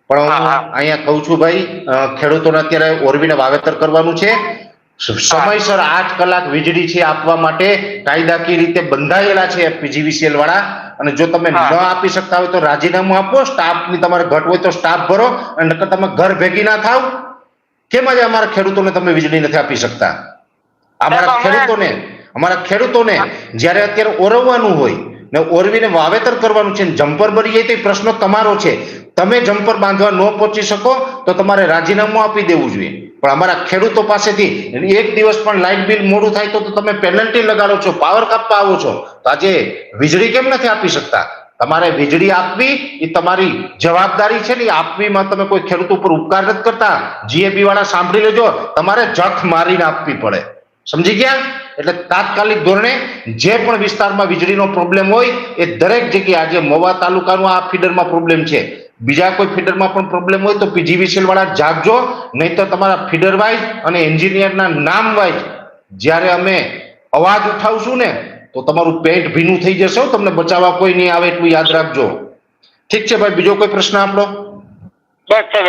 પણ હું અહીંયા કહું છું ભાઈ, ખેડૂતોને અત્યારે ઓરવીને વાવેતર કરવાનું છે. સમયસર 8 કલાક વીજળી છે આપવા માટે કાયદાકીય રીતે બંધાયેલા છે પીજીવીસીએલ વાળા. અને જો તમે ન આપી શકતા હોય તો રાજીનામું આપો. સ્ટાફની તમારે ઘટ હોય તો સ્ટાફ ભરો, અને નકર તમે ઘર ભેગી ના થાવ. કેમ આજે અમારા ખેડૂતોને તમે વીજળી નથી આપી શકતા? અમારા ખેડૂતોને જ્યારે અત્યારે ઓરવવાનું હોય ને ઓરવીને વાવેતર કરવાનું છે, જમ્પર ભરી જાય તો પ્રશ્ન તમારો છે. તમે જમ્પર બાંધવા ન પહોંચી શકો તો તમારે રાજીનામું આપી દેવું જોઈએ. પણ અમારા ખેડૂતો પાસેથી એક દિવસ પણ લાઇટ બિલ મોડું થાય તો તમે પેનલ્ટી લગાડો છો, પાવર કાપવા આવો છો. તો આજે વીજળી કેમ નથી આપી શકતા? તમારે વીજળી આપવી એ તમારી જવાબદારી છે ને. આપવીમાં તમે કોઈ ખેડૂત ઉપર ઉપકાર નથી કરતા. જીએબી વાળા સાંભળી લેજો, તમારે જખ મારીને આપવી પડે. સમજી ગયા? એટલે તાત્કાલિક ધોરણે જે પણ વિસ્તારમાં વીજળીનો પ્રોબ્લેમ હોય એ દરેક જગ્યાએ, આજે મહુવા તાલુકાનો આ ફીડરમાં પ્રોબ્લેમ છે, બીજા કોઈ ફીડરમાં પણ પ્રોબ્લેમ હોય તો પીજીવીસીએલ વાળા જાગજો. નહીં તો તમારા ફીડર વાઇઝ અને એન્જિનિયરના નામ વાઇઝ જ્યારે અમે અવાજ ઉઠાવશું ને તો તમારું પેટ ભીનું થઈ જશે. તમને બચાવવા કોઈ નહીં આવે એટલું યાદ રાખજો. ઠીક છે ભાઈ, બીજો કોઈ પ્રશ્ન આપણો?